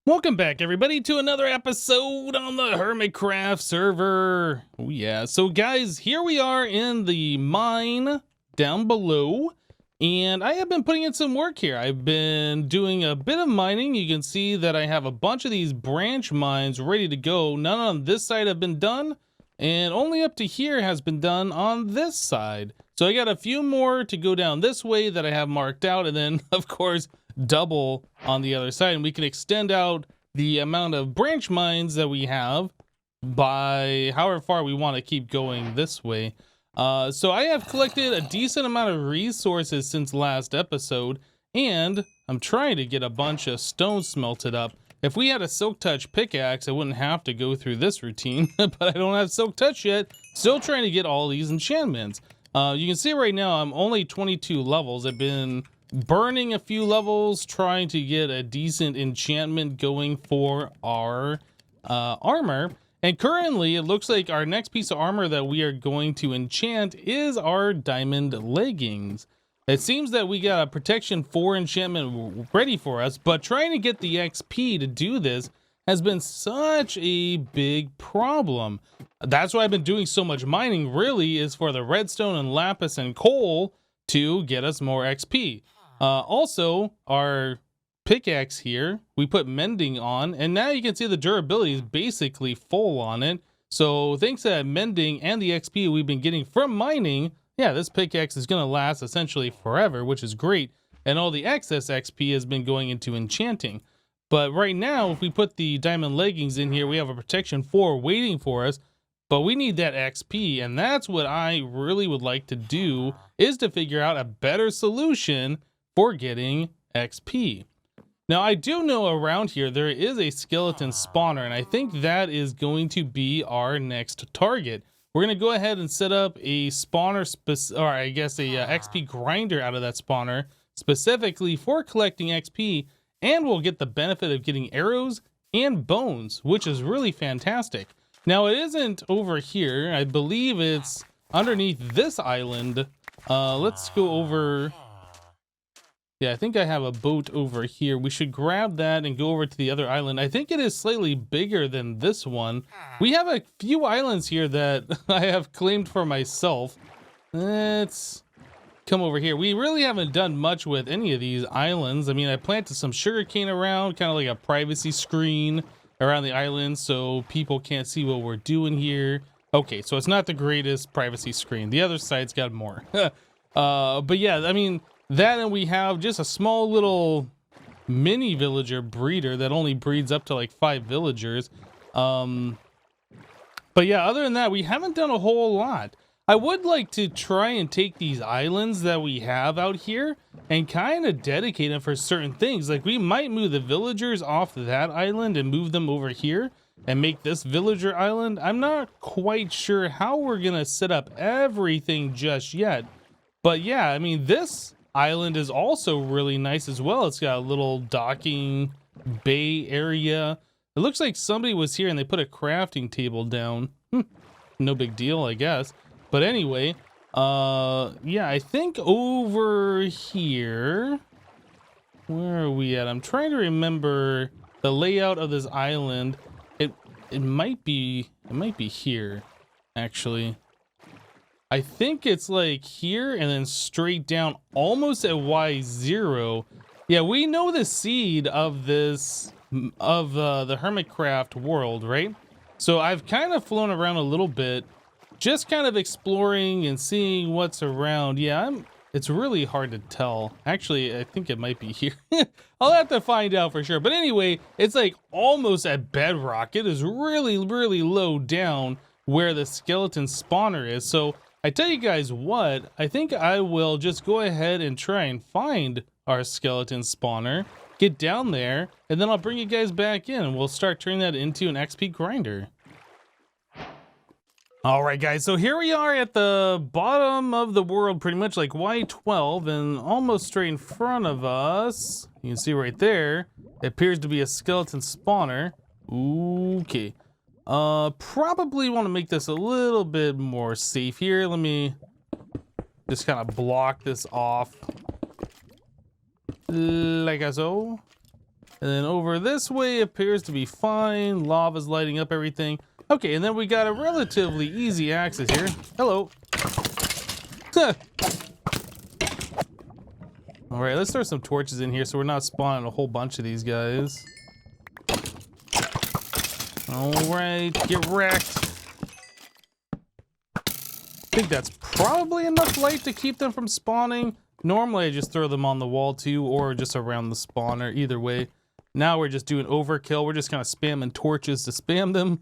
Welcome back, everybody, to another episode on the HermitCraft server. Oh, yeah. So, guys, here we are in the mine down below, and I have been putting in some work here. I've been doing a bit of mining. You can see that I have a bunch of these branch mines ready to go. None on this side have been done, and only up to here has been done on this side. So I got a few more to go down this way that I have marked out, and then, of course, double on the other side, and we can extend out the amount of branch mines that we have by however far we want to keep going this way. So I have collected a decent amount of resources since last episode, and I'm trying to get a bunch of stone smelted up. If we had a silk touch pickaxe, I wouldn't have to go through this routine, but I don't have silk touch yet. Still trying to get all these enchantments. You can see right now I'm only 22 levels. I've been burning a few levels trying to get a decent enchantment going for our armor. And currently it looks like our next piece of armor that we are going to enchant is our diamond leggings. It seems that we got a protection 4 enchantment ready for us, but trying to get the XP to do this has been such a big problem. That's why I've been doing so much mining, really, is for the redstone and lapis and coal to get us more XP. Also, our pickaxe here, we put mending on, and now you can see the durability is basically full on it. So thanks to that mending and the XP we've been getting from mining, yeah, this pickaxe is going to last essentially forever, which is great. And all the excess XP has been going into enchanting. But right now, if we put the diamond leggings in here, we have a protection 4 waiting for us. But we need that XP, and that's what I really would like to do, is to figure out a better solution for getting XP. Now, I do know around here there is a skeleton spawner, and I think that is going to be our next target. We're going to go ahead and set up a spawner, or I guess a XP grinder out of that spawner, specifically for collecting XP, and we'll get the benefit of getting arrows and bones, which is really fantastic. Now, it isn't over here. I believe it's underneath this island. Let's go over. Yeah, I think I have a boat over here. We should grab that and go over to the other island. I think it is slightly bigger than this one. We have a few islands here that I have claimed for myself. Let's come over here. We really haven't done much with any of these islands. I mean, I planted some sugarcane around, kind of like a privacy screen around the island so people can't see what we're doing here. Okay, so it's not the greatest privacy screen. The other side's got more. But yeah, I mean, that, and we have just a small little mini villager breeder that only breeds up to like 5 villagers. But yeah, other than that, we haven't done a whole lot. I would like to try and take these islands that we have out here and kind of dedicate them for certain things. Like, we might move the villagers off that island and move them over here and make this villager island. I'm not quite sure how we're gonna set up everything just yet. But yeah, I mean, this island is also really nice as well. It's got a little docking bay area. It looks like somebody was here and they put a crafting table down. No big deal, I guess. But anyway, yeah, I think over here, where are we at? I'm trying to remember the layout of this island. It might be here, actually. I think it's like here and then straight down almost at Y0. Yeah, we know the seed of this, of the HermitCraft world, right? So I've kind of flown around a little bit, just kind of exploring and seeing what's around. Yeah, it's really hard to tell. Actually, I think it might be here. I'll have to find out for sure. But anyway, it's like almost at bedrock. It is really, really low down where the skeleton spawner is. So I tell you guys what, I think I will just go ahead and try and find our skeleton spawner, get down there, and then I'll bring you guys back in and we'll start turning that into an XP grinder. All right, guys, so here we are at the bottom of the world, pretty much like Y12, and almost straight in front of us, you can see right there, it appears to be a skeleton spawner. Okay. Probably want to make this a little bit more safe here. Let me just kind of block this off like so. And then over this way appears to be fine. Lava's lighting up everything. Okay, and then we got a relatively easy access here. Hello. All right, let's throw some torches in here so we're not spawning a whole bunch of these guys. All right, get wrecked. I think that's probably enough light to keep them from spawning. Normally I just throw them on the wall too, or just around the spawner, either way. Now we're just doing overkill. We're just kind of spamming torches to spam them.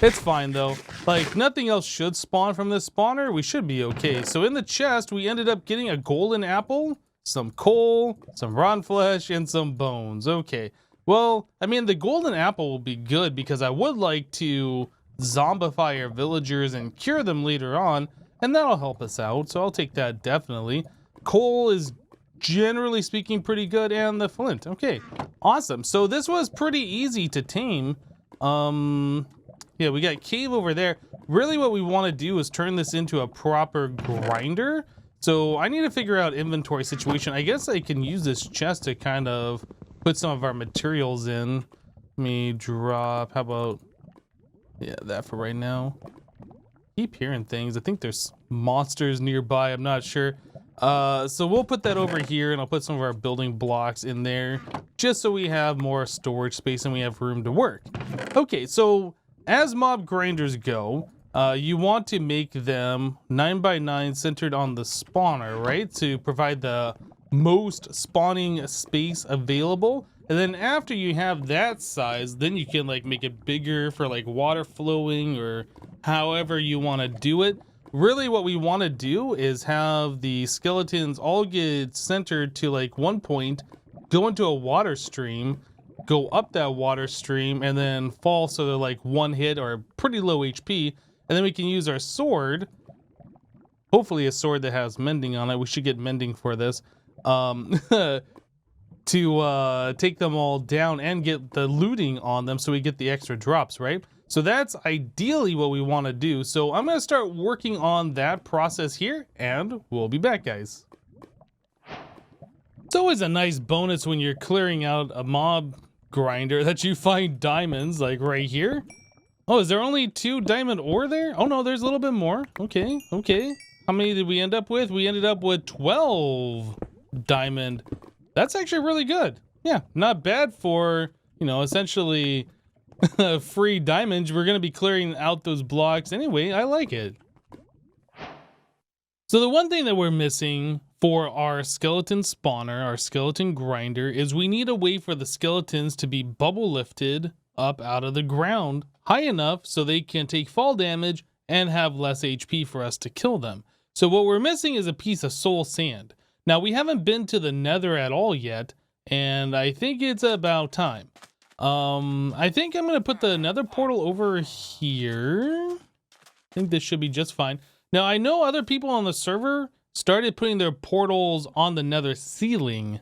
It's fine though. Like, nothing else should spawn from this spawner. We should be okay. So in the chest, we ended up getting a golden apple, some coal, some rotten flesh, and some bones. Okay. Well, I mean, the golden apple will be good because I would like to zombify our villagers and cure them later on, and that'll help us out. So I'll take that definitely. Coal is generally speaking pretty good, and the flint. Okay, awesome. So this was pretty easy to tame. Yeah, we got cave over there. Really what we want to do is turn this into a proper grinder. So I need to figure out inventory situation. I guess I can use this chest to kind of put some of our materials in. Let me drop, how about, yeah, that for right now. Keep hearing things. I think there's monsters nearby, I'm not sure. So we'll put that over here, and I'll put some of our building blocks in there just so we have more storage space and we have room to work. Okay, so as mob grinders go, you want to make them 9x9 centered on the spawner, right? To provide the most spawning space available. And then after you have that size, then you can like make it bigger for like water flowing or however you want to do it. Really what we want to do is have the skeletons all get centered to like one point, go into a water stream, go up that water stream, and then fall so they're like one hit or pretty low HP. And then we can use our sword, hopefully a sword that has mending on it. We should get mending for this, to take them all down and get the looting on them so we get the extra drops, right? So that's ideally what we want to do. So I'm going to start working on that process here, and we'll be back, guys. It's always a nice bonus when you're clearing out a mob grinder that you find diamonds, like right here. Oh, is there only 2 diamond ore there? Oh no, there's a little bit more. Okay, okay. How many did we end up with? We ended up with 12 diamond. That's actually really good. Yeah, not bad for, you know, essentially free diamonds. We're going to be clearing out those blocks anyway. I like it. So the one thing that we're missing for our skeleton spawner, our skeleton grinder, is we need a way for the skeletons to be bubble lifted up out of the ground high enough so they can take fall damage and have less HP for us to kill them. So what we're missing is a piece of soul sand. Now we haven't been to the nether at all yet, and I think it's about time. I think I'm gonna put the nether portal over here. I think this should be just fine. Now I know other people on the server started putting their portals on the nether ceiling.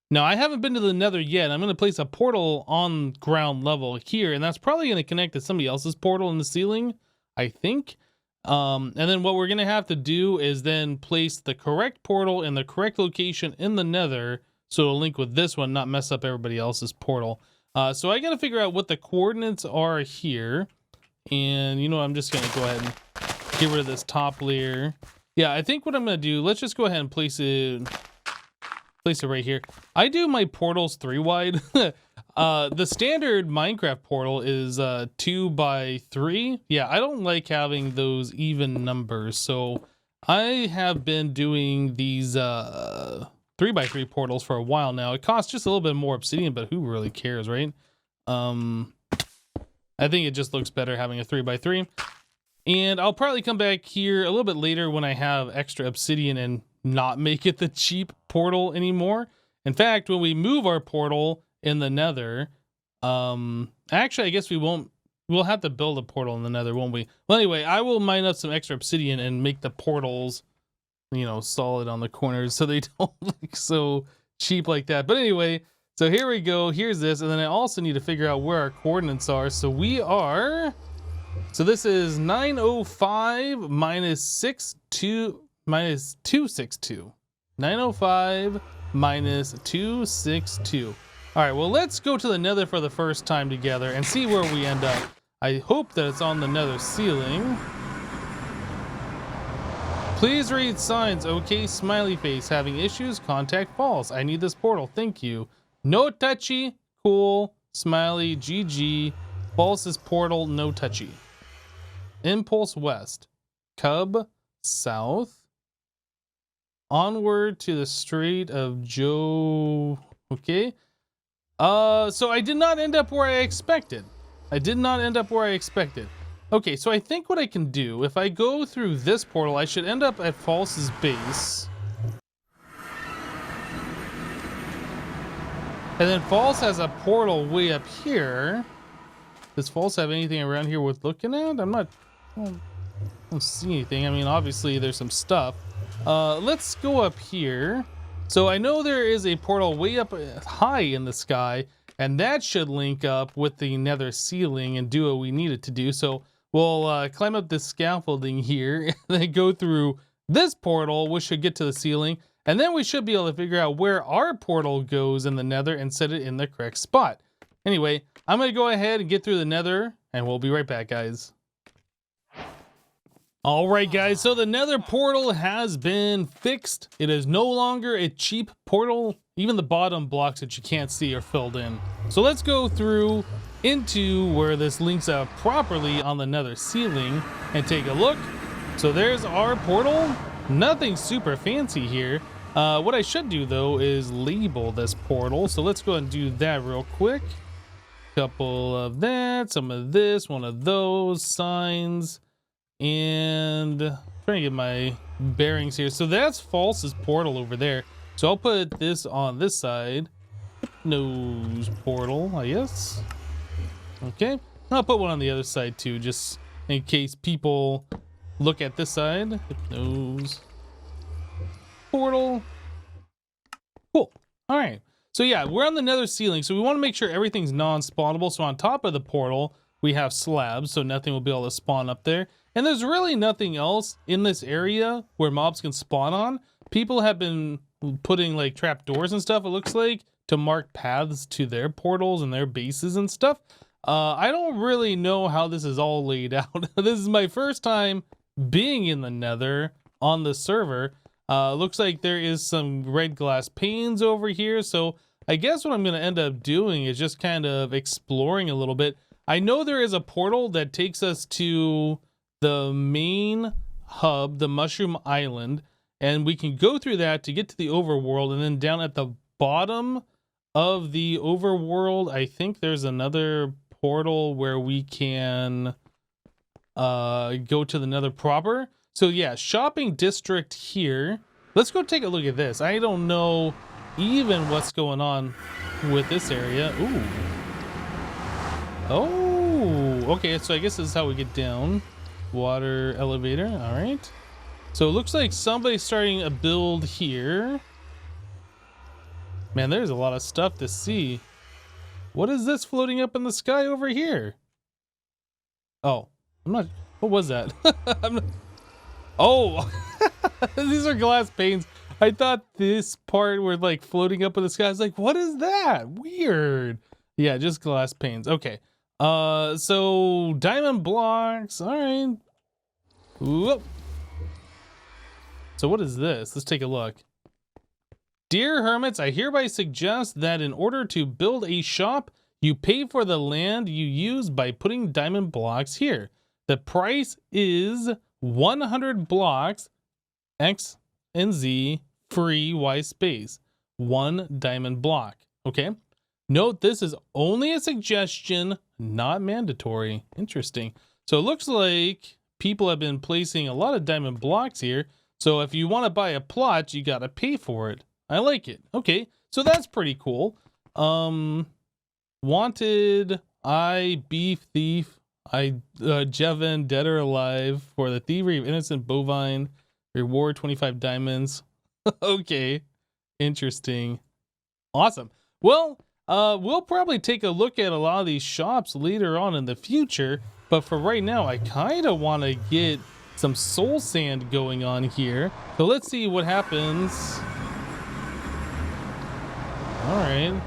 Now I haven't been to the nether yet. I'm gonna place a portal on ground level here, and that's probably gonna connect to somebody else's portal in the ceiling, I think. And then what we're gonna have to do is then place the correct portal in the correct location in the nether so it'll link with this one, not mess up everybody else's portal. So I gotta figure out what the coordinates are here. And you know, I'm just gonna go ahead and get rid of this top layer. Yeah, I think what I'm gonna do, let's just go ahead and place it right here. I do my portals 3 wide. The standard Minecraft portal is 2 by 3. Yeah, I don't like having those even numbers, so I have been doing these 3 by 3 portals for a while now. It costs just a little bit more obsidian, but who really cares, right? I think it just looks better having a 3 by 3. And I'll probably come back here a little bit later when I have extra obsidian and not make it the cheap portal anymore. In fact, when we move our portal in the nether, actually I guess we won't, we'll have to build a portal in the nether, won't we? Well, anyway, I will mine up some extra obsidian and make the portals, you know, solid on the corners so they don't look so cheap like that. But anyway, so here we go, here's this, and then I also need to figure out where our coordinates are. So we are, so this is 905 minus 62 minus 262. 905 minus 262. All right, well, let's go to the nether for the first time together and see where we end up. I hope that it's on the nether ceiling. Please read signs. Okay, smiley face. Having issues? Contact False. I need this portal. Thank you. No touchy. Cool. Smiley. GG. False's portal. No touchy. Impulse west. Cub south. Onward to the Strait of Joe. Okay. So I did not end up where I expected. Okay, so I think what I can do, if I go through this portal, I should end up at False's base. And then False has a portal way up here. Does False have anything around here worth looking at? I don't see anything. I mean, obviously there's some stuff. Let's go up here. So I know there is a portal way up high in the sky, and that should link up with the nether ceiling and do what we need it to do. So we'll climb up this scaffolding here and then go through this portal, which should get to the ceiling. And then we should be able to figure out where our portal goes in the nether and set it in the correct spot. Anyway, I'm going to go ahead and get through the nether, and we'll be right back, guys. All right, guys, so the nether portal has been fixed. It is no longer a cheap portal. Even the bottom blocks that you can't see are filled in. So let's go through into where this links up properly on the nether ceiling and take a look. So there's our portal. Nothing super fancy here. What I should do, though, is label this portal. So let's go ahead and do that real quick. Couple of that, some of this, one of those signs. And trying to get my bearings here. So that's False's portal over there. So I'll put this on this side. Nose portal, I guess. Okay. I'll put one on the other side too, just in case people look at this side. Nose portal. Cool. All right. So yeah, we're on the nether ceiling. So we want to make sure everything's non-spawnable. So on top of the portal, we have slabs, so nothing will be able to spawn up there. And there's really nothing else in this area where mobs can spawn on. People have been putting like trap doors and stuff, it looks like, to mark paths to their portals and their bases and stuff. I don't really know how this is all laid out. This is my first time being in the nether on the server. Looks like there is some red glass panes over here. So I guess what I'm going to end up doing is just kind of exploring a little bit. I know there is a portal that takes us to the main hub, the Mushroom Island, and we can go through that to get to the overworld. And then down at the bottom of the overworld, I think there's another portal where we can go to the nether proper. So yeah, shopping district here. Let's go take a look at this. I don't know even what's going on with this area. Ooh. Oh, okay, so I guess this is how we get down. Water elevator, all right. So it looks like somebody's starting a build here. Man, there's a lot of stuff to see. What is this floating up in the sky over here? Oh, I'm not, what was that? I'm not, oh, these are glass panes. I thought this part were like floating up in the sky. I was like, what is that? Weird. Yeah, just glass panes. Okay. So diamond blocks. All right. Whoop. So what is this? Let's take a look. Dear Hermits, I hereby suggest that in order to build a shop, you pay for the land you use by putting diamond blocks here. The price is 100 blocks, X and Z, free Y space, 1 diamond block. Okay. Note this is only a suggestion, not mandatory. Interesting. So it looks like people have been placing a lot of diamond blocks here. So if you want to buy a plot, you got to pay for it. I like it. Okay. So that's pretty cool. Wanted, I beef thief, I Jevin, dead or alive for the thievery of innocent bovine, reward 25 diamonds. Okay. Interesting. Awesome. Well, we'll probably take a look at a lot of these shops later on in the future, but for right now, I kind of want to get some soul sand going on here. So let's see what happens. All right.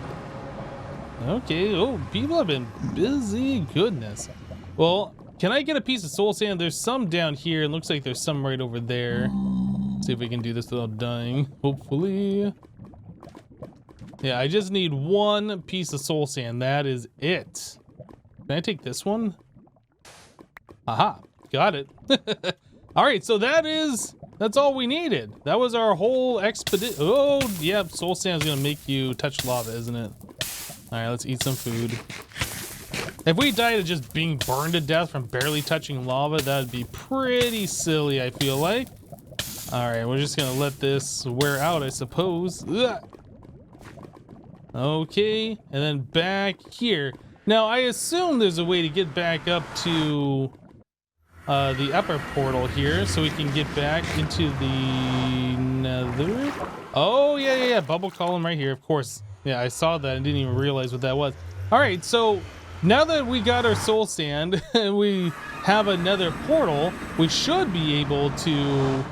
Okay. Oh, people have been busy. Goodness. Well, can I get a piece of soul sand? There's some down here. It looks like there's some right over there. See if we can do this without dying. Hopefully. Yeah, I just need one piece of soul sand. That is it. Can I take this one? Aha. Got it. All right, so that's all we needed. That was our whole expedition. Oh, yeah, soul sand is gonna make you touch lava, isn't it? All right, let's eat some food. If we died of just being burned to death from barely touching lava, that'd be pretty silly, I feel like. All right, we're just gonna let this wear out, I suppose. Ugh. Okay, and then back here. Now, I assume there's a way to get back up to the upper portal here, so we can get back into the nether. Oh, yeah, bubble column right here, of course. Yeah, I saw that and didn't even realize what that was. All right, so now that we got our soul sand and we have another portal, we should be able to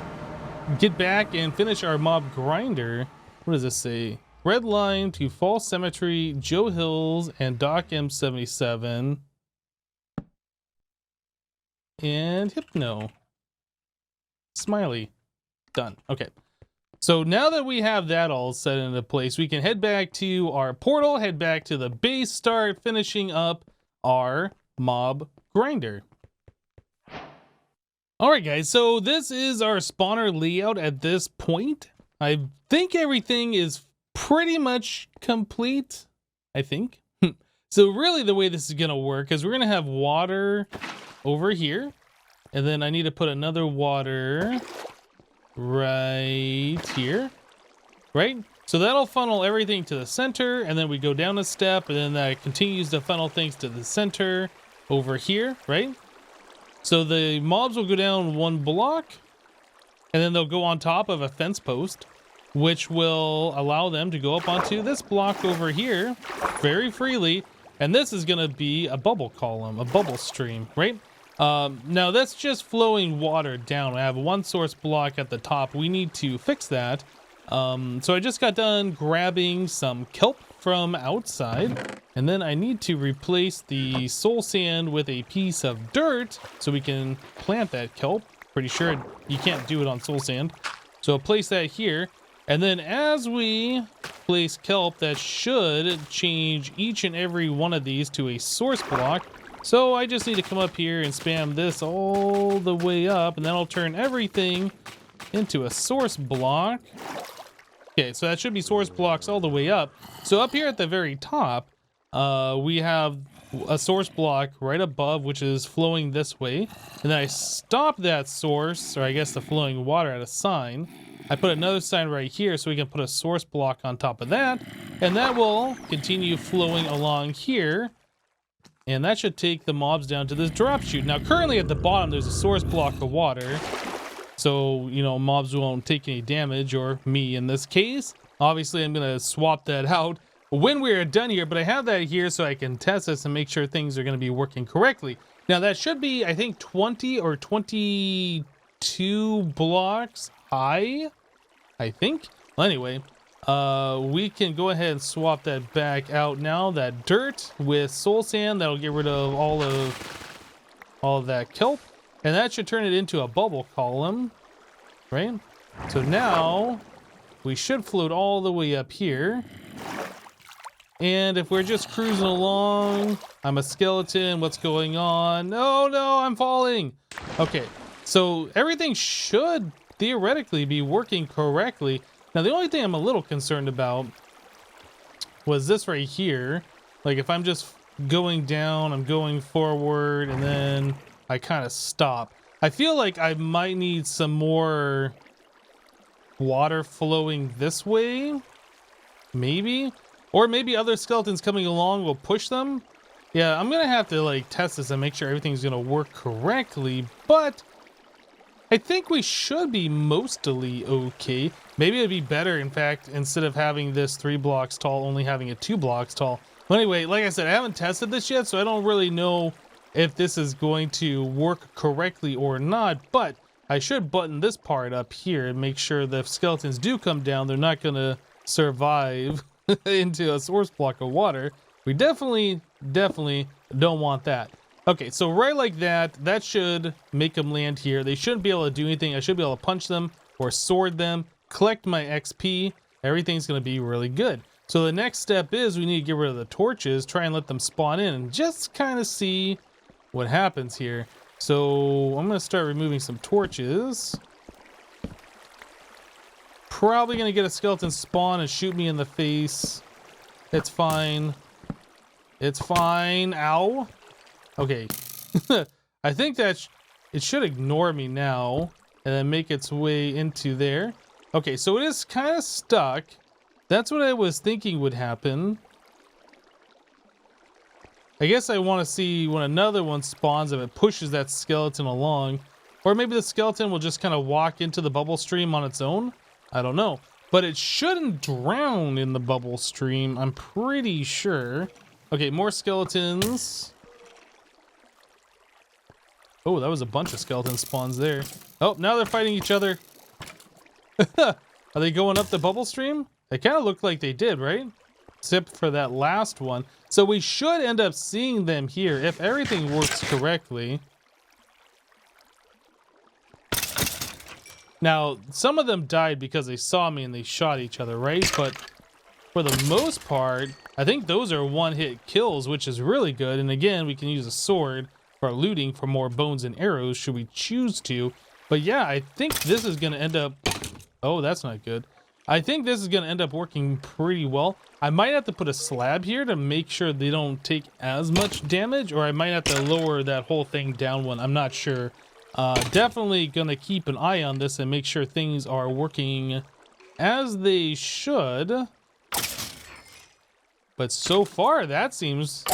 get back and finish our mob grinder. What does this say? Red line to Falls Cemetery, Joe Hills, and Dock M77. And Hypno. Smiley. Done. Okay. So now that we have that all set into place, we can head back to our portal, head back to the base, start finishing up our mob grinder. All right, guys. So this is our spawner layout at this point. I think everything is pretty much complete, I think. So really the way this is gonna work is we're gonna have water over here, and then I need to put another water right here, right? So that'll funnel everything to the center, and then we go down a step, and then that continues to funnel things to the center over here, right? So the mobs will go down one block, and then they'll go on top of a fence post, which will allow them to go up onto this block over here very freely. And this is going to be a bubble column, a bubble stream, right? Now that's just flowing water down. I have one source block at the top. We need to fix that. So I just got done grabbing some kelp from outside, and then I need to replace the soul sand with a piece of dirt so we can plant that kelp. Pretty sure you can't do it on soul sand. So I'll place that here. And then as we place kelp, that should change each and every one of these to a source block. So I just need to come up here and spam this all the way up, and that'll turn everything into a source block. Okay, so that should be source blocks all the way up. So up here at the very top, we have a source block right above, which is flowing this way. And then I stop that source, or I guess the flowing water, at a sign. I put another sign right here so we can put a source block on top of that, and that will continue flowing along here, and that should take the mobs down to this drop chute. Now currently at the bottom there's a source block of water, so you know mobs won't take any damage, or me in this case. Obviously I'm gonna swap that out when we're done here, but I have that here so I can test this and make sure things are gonna be working correctly. Now that should be, I think, 20 or 22 blocks high, I think. Well, anyway, we can go ahead and swap that back out now. That dirt with soul sand, that'll get rid of all of that kelp, and that should turn it into a bubble column, right? So now we should float all the way up here. And if we're just cruising along, I'm a skeleton, what's going on? Oh no, I'm falling. Okay, so everything should theoretically be working correctly. Now the only thing I'm a little concerned about was this right here. Like if I'm just going down, I'm going forward, and then I kind of stop. I feel like I might need some more water flowing this way, maybe, or maybe other skeletons coming along will push them. Yeah, I'm gonna have to like test this and make sure everything's gonna work correctly, but I think we should be mostly okay. Maybe it'd be better, in fact, instead of having this 3 blocks tall, only having it 2 blocks tall. But anyway, like I said, I haven't tested this yet, so I don't really know if this is going to work correctly or not, but I should button this part up here and make sure that if skeletons do come down, they're not gonna survive into a source block of water, We definitely don't want that. Okay, so right like that, that should make them land here. They shouldn't be able to do anything. I should be able to punch them or sword them, collect my XP. Everything's going to be really good. So the next step is we need to get rid of the torches, try and let them spawn in, and just kind of see what happens here. So I'm going to start removing some torches. Probably going to get a skeleton spawn and shoot me in the face. It's fine. It's fine. Ow. Okay. I think that it should ignore me now and then make its way into there. Okay, so it is kind of stuck. That's what I was thinking would happen. I guess I want to see when another one spawns if it pushes that skeleton along. Or maybe the skeleton will just kind of walk into the bubble stream on its own. I don't know. But it shouldn't drown in the bubble stream, I'm pretty sure. Okay, more skeletons. Oh, that was a bunch of skeleton spawns there. Oh, now they're fighting each other. Are they going up the bubble stream? It kind of looked like they did, right? Except for that last one. So we should end up seeing them here if everything works correctly. Now, some of them died because they saw me and they shot each other, right? But for the most part, I think those are one-hit kills, which is really good. And again, we can use a sword for looting for more bones and arrows should we choose to. But yeah, I think this is going to end up... Oh, that's not good. I think this is going to end up working pretty well. I might have to put a slab here to make sure they don't take as much damage, or I might have to lower that whole thing down one. I'm not sure. Definitely going to keep an eye on this and make sure things are working as they should. But so far, that seems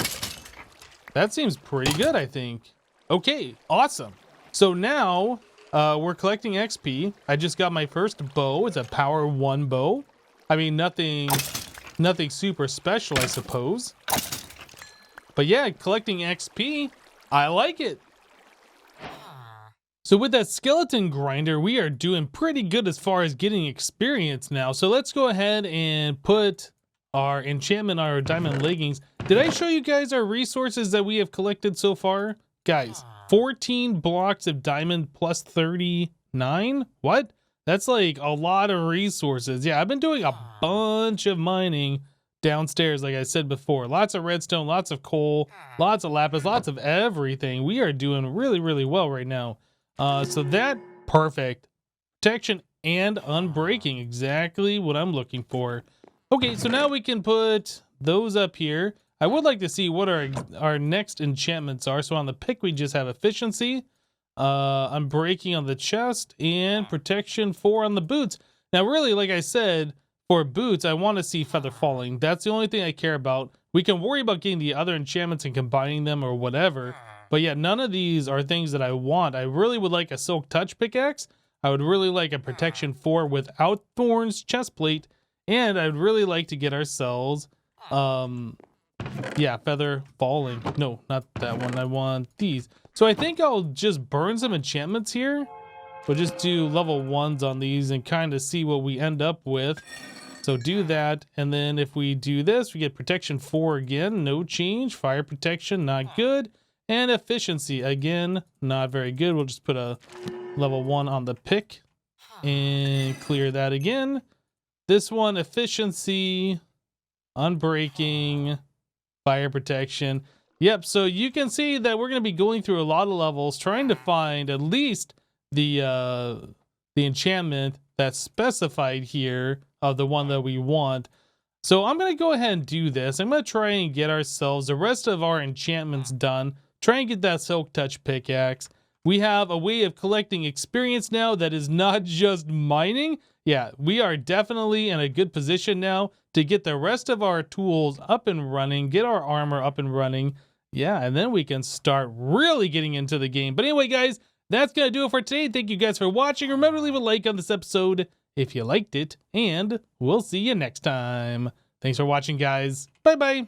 pretty good, I think. Okay, awesome. So now we're collecting XP. I just got my first bow. It's a power 1 bow. I mean, nothing super special, I suppose. But yeah, collecting XP, I like it. So with that skeleton grinder, we are doing pretty good as far as getting experience now. So let's go ahead and put our enchantment on our diamond leggings. Did I show you guys our resources that we have collected so far? Guys, 14 blocks of diamond plus 39? What? That's like a lot of resources. Yeah, I've been doing a bunch of mining downstairs, like I said before. Lots of redstone, lots of coal, lots of lapis, lots of everything. We are doing really, really well right now. So that, perfect. Protection and unbreaking, exactly what I'm looking for. Okay, so now we can put those up here. I would like to see what our next enchantments are. So on the pick, we just have efficiency, unbreaking on the chest, and protection 4 on the boots. Now, really, like I said, for boots, I want to see feather falling. That's the only thing I care about. We can worry about getting the other enchantments and combining them or whatever. But yeah, none of these are things that I want. I really would like a silk touch pickaxe. I would really like a protection 4 without thorns chest plate. And I'd really like to get ourselves, yeah, feather falling. No, not that one. I want these. So I think I'll just burn some enchantments here. We'll just do level 1s on these and kind of see what we end up with. So do that. And then if we do this, we get protection 4 again. No change. Fire protection, not good. And efficiency, again, not very good. We'll just put a level 1 on the pick and clear that again. This one, efficiency, unbreaking, fire protection. Yep, so you can see that we're going to be going through a lot of levels trying to find at least the enchantment that's specified here of the one that we want. So I'm going to go ahead and do this. I'm going to try and get ourselves the rest of our enchantments done. Try and get that silk touch pickaxe. We have a way of collecting experience now that is not just mining. Yeah, we are definitely in a good position now to get the rest of our tools up and running, get our armor up and running. Yeah, and then we can start really getting into the game. But anyway, guys, that's going to do it for today. Thank you guys for watching. Remember to leave a like on this episode if you liked it, and we'll see you next time. Thanks for watching, guys. Bye-bye.